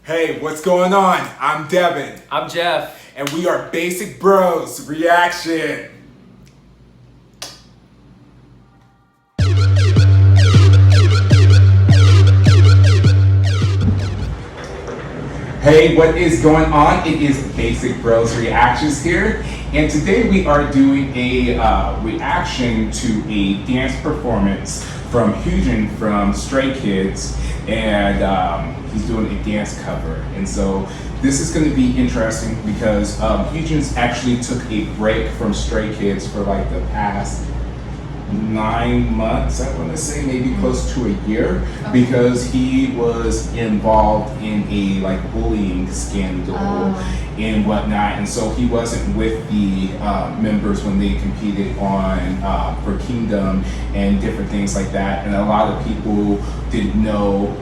Hey, what's going on? I'm Devin, I'm Jeff. and we are Basic Bros Reaction. Hey, what is going on? It is Basic Bros Reactions here, and today we are doing a reaction to a dance performance from Hyujin from Stray Kids, and he's doing a dance cover. And so this is going to be interesting because Hyujin's actually took a break from Stray Kids for like the past 9 months, I want to say, maybe close to a year, because he was involved in a like bullying scandal and whatnot, and so he wasn't with the members when they competed on for Kingdom and different things like that, and a lot of people didn't know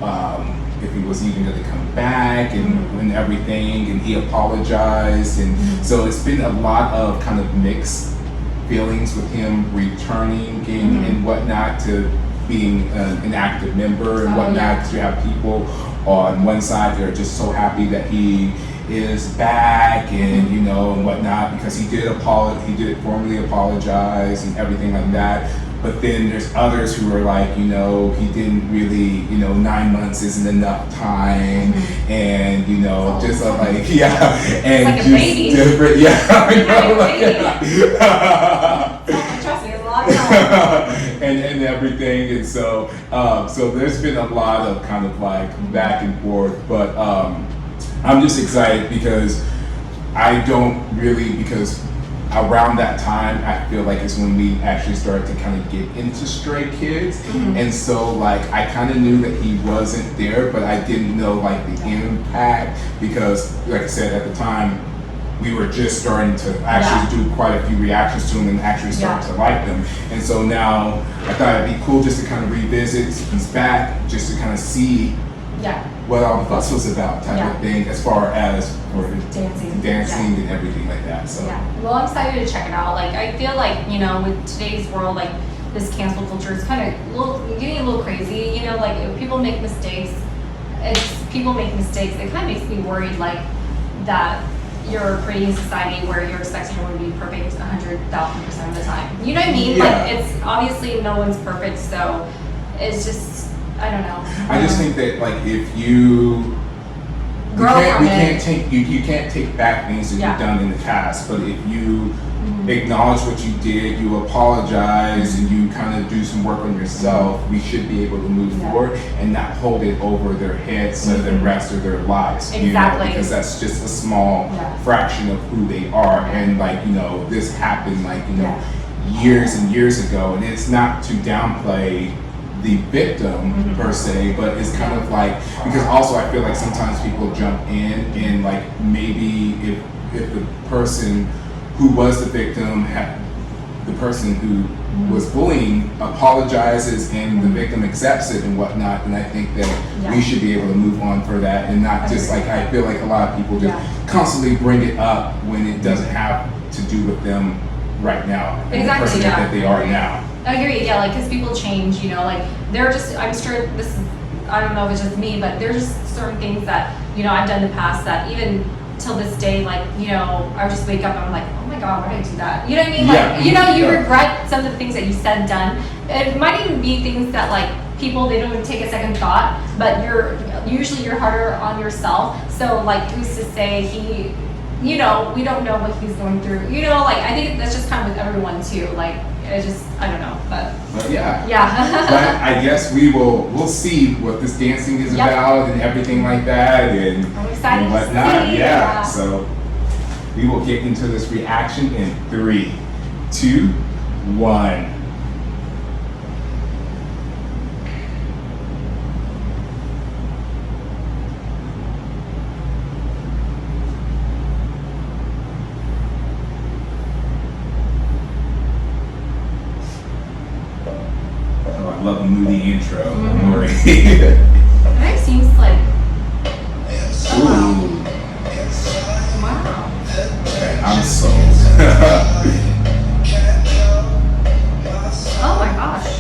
if he was even going to come back and everything, and he apologized, and so it's been a lot of kind of mixed feelings with him returning and whatnot to being an active member and whatnot. You have people on one side that are just so happy that he is back and and whatnot, because he did formally apologize and everything like that. But then there's others who are like, he didn't really, 9 months isn't enough time, and just like and like a just baby. different, Trust me, it's a lot of time. and everything, and so there's been a lot of kind of like back and forth, but I'm just excited because because around that time, I feel like is when we actually started to kind of get into Stray Kids, and so like I kind of knew that he wasn't there, but I didn't know like the impact, because like I said, at the time we were just starting to actually do quite a few reactions to him and actually start to like them, and so now I thought it'd be cool just to kind of revisit he's back, just to kind of see what all the fuss was about, type of thing, as far as for dancing and everything like that. So well, I'm excited to check it out. Like, I feel like with today's world, like this cancel culture is kind of getting a little crazy. Like if people make mistakes, it kind of makes me worried, like that you're creating a society where you're expecting everyone to be perfect 100,000% of the time. You know what I mean? Like, it's obviously no one's perfect, so it's just, I don't know. I just think that like if you can't take back things that you've done in the past, but if you acknowledge what you did, you apologize, and you kind of do some work on yourself, we should be able to move forward and not hold it over their heads for the rest of their lives. Exactly. Because that's just a small fraction of who they are, and like this happened like years and years ago, and it's not to downplay the victim per se, but it's kind of like, because also I feel like sometimes people jump in and like maybe if the person who was the victim, the person who was bullying apologizes and the victim accepts it and whatnot, then I think that we should be able to move on for that, and not just like, I feel like a lot of people just constantly bring it up when it doesn't have to do with them right now, and the person that they are now. I agree, like, because people change, like, they're just, I'm sure this is, I don't know if it's just me, but there's just certain things that, I've done in the past that even till this day, like, I just wake up and I'm like, oh my God, why did I do that? You know what I mean? Like, you regret some of the things that you said and done. It might even be things that, like, people, they don't even take a second thought, but you're harder on yourself. So, like, who's to say we don't know what he's going through. Like, I think that's just kind of with everyone too. Like, it's just, I don't know, but yeah. But I guess we'll see what this dancing is about and everything like that, and I'm excited and whatnot. To see. So we will get into this reaction in 3, 2, 1. I love the moody intro. It kind of seems like, Ooh. wow. Okay, I'm sold. Oh my gosh.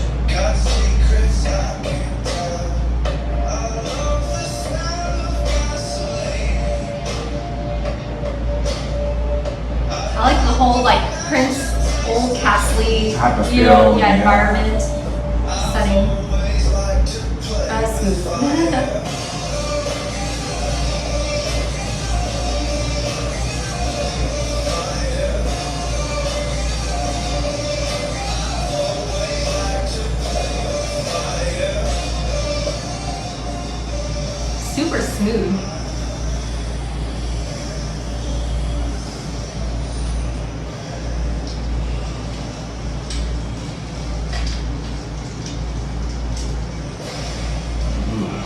type of feel, feel. yeah, environment, setting. Smooth. Super smooth.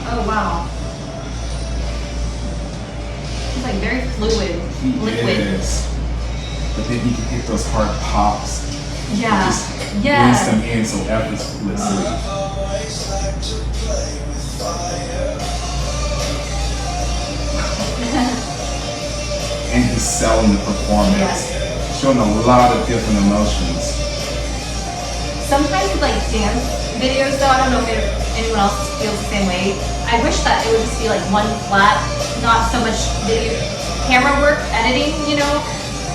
Oh wow. It's like very fluid, liquid. Is. But then he can hit those hard pops. Yeah. Just Yeah. brings them in so effortlessly. And he's selling the performance, showing a lot of different emotions. Sometimes with like dance videos though, I don't know if anyone else feels the same way. I wish that it would just be like one flat, not so much video, camera work, editing, you know?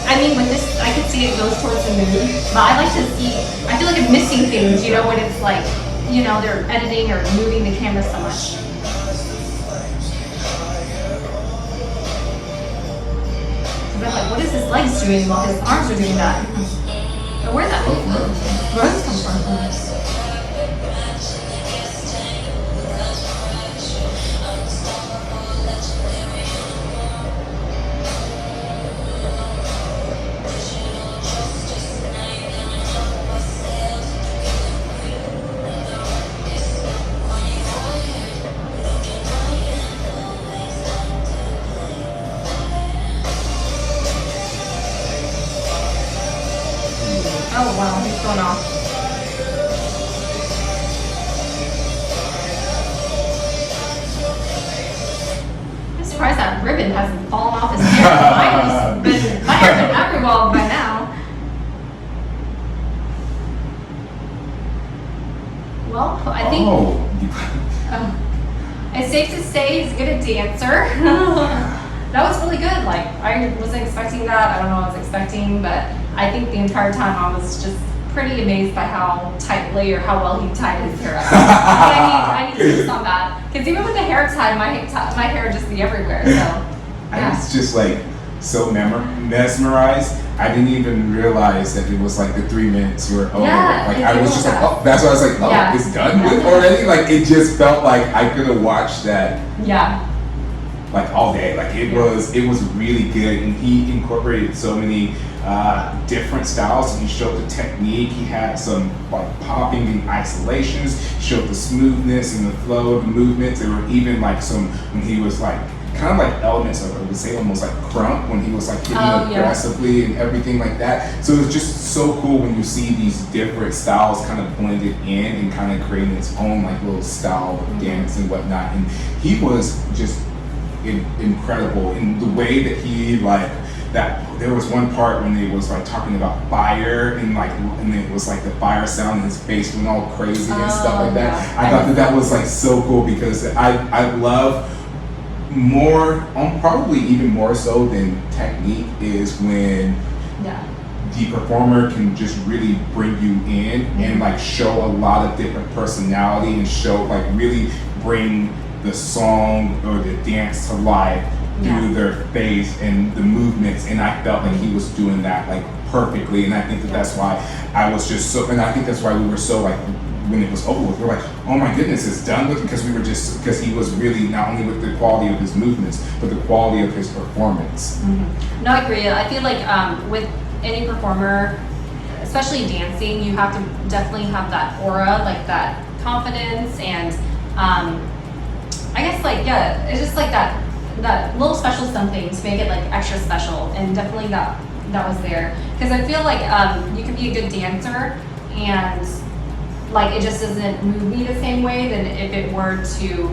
I mean, with this, I can see it goes towards the mood, but I like to see, I feel like I'm missing things, you know, when it's like, you know, they're editing or moving the camera so much. I'm like, what is his legs doing while his arms are doing that? But where'd that rose come from? Oh wow, he's going off. I'm surprised that ribbon hasn't fallen off his hair. Mine's been everywhere by now. Well, I think it's safe to say he's a good dancer. That was really good. Like, I wasn't expecting that. I don't know what I was expecting, but I think the entire time I was just pretty amazed by how tightly or how well he tied his hair up. But I need tips on that. Because even with the hair tie, my hair would just be everywhere. So, I was just like so mesmerized. I didn't even realize that it was like the 3 minutes were over. Yeah, like I was just like, oh, that's why I was like, oh, yeah. It's done with already. Like it just felt like I could have watched that. Yeah. Like all day. Like it was really good, and he incorporated so many different styles, and he showed the technique. He had some like popping and isolations, showed the smoothness and the flow of the movements. There were even like some when he was like kind of like elements of, I would say, almost like crump when he was like hitting aggressively and everything like that. So it's just so cool when you see these different styles kind of blended in and kind of creating its own like little style of dance and whatnot. And he was just incredible in the way that he like that. There was one part when they was like talking about fire and it was like the fire sound and his face went all crazy and stuff like that. I thought that was like so cool because I love more probably even more so than technique is when the performer can just really bring you in and like show a lot of different personality and show like really bring the song or the dance to life through their face and the movements, and I felt like he was doing that like perfectly, and I think that's why I was just so, and I think that's why we were so like when it was over with, we're like, oh my goodness, it's done with, because he was really not only with the quality of his movements but the quality of his performance. No, I agree. I feel like with any performer, especially dancing, you have to definitely have that aura, like that confidence, and I guess like it's just like that little special something to make it like extra special, and definitely that was there, because I feel like you can be a good dancer and like it just doesn't move me the same way than if it were to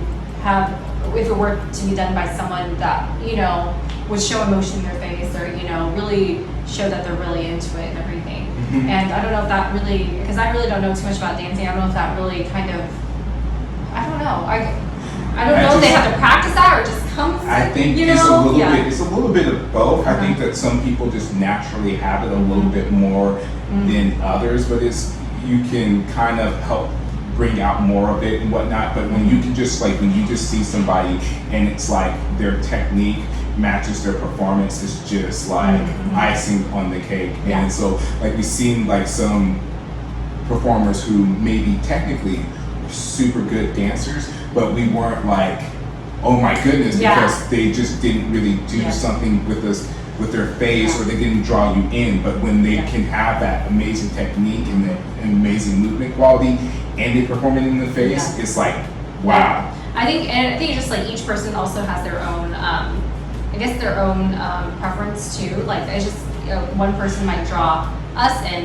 be done by someone that, you know, would show emotion in their face, or, you know, really show that they're really into it and everything. And I don't know if that really, because I really don't know too much about dancing, I don't know if that really kind of, I don't know. I don't know if they have to practice that or just comes. I think it's a little bit of both. I think that some people just naturally have it a little bit more than others, but it's you can kind of help bring out more of it and whatnot. But when you can just like when you just see somebody and it's like their technique matches their performance, it's just like icing on the cake. Yeah. And so like we've seen like some performers who maybe technically were super good dancers, but we weren't like, oh my goodness, Yeah. because they just didn't really do Yeah. something with us with their face, or they didn't draw you in. But when they can have that amazing technique and the amazing movement quality and they perform it in the face, Yeah. it's like, wow. I think just like each person also has their own, I guess their own preference too. Like it's just one person might draw us in,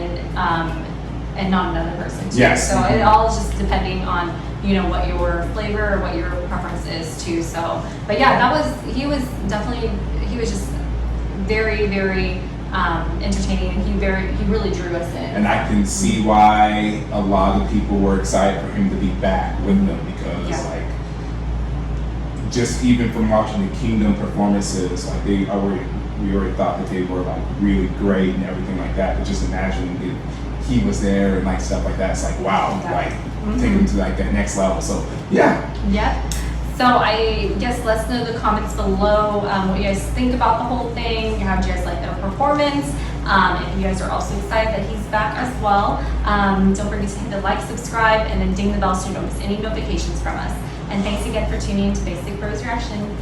and not another person too. Yes. So it all is just depending on what your flavor or what your preference is too. So, but yeah, he was just very, very entertaining, and he really drew us in. And I can see why a lot of people were excited for him to be back with them, because like just even from watching the Kingdom performances, like we already thought that they were like really great and everything like that. But just imagine if he was there and like stuff like that. It's like wow, like take him to like that next level. So yeah. Yep. So I guess let us know in the comments below what you guys think about the whole thing. How did you guys like their performance? If you guys are also excited that he's back as well. Don't forget to hit the like, subscribe, and then ding the bell so you don't miss any notifications from us. And thanks again for tuning in to Basic Bros Reaction.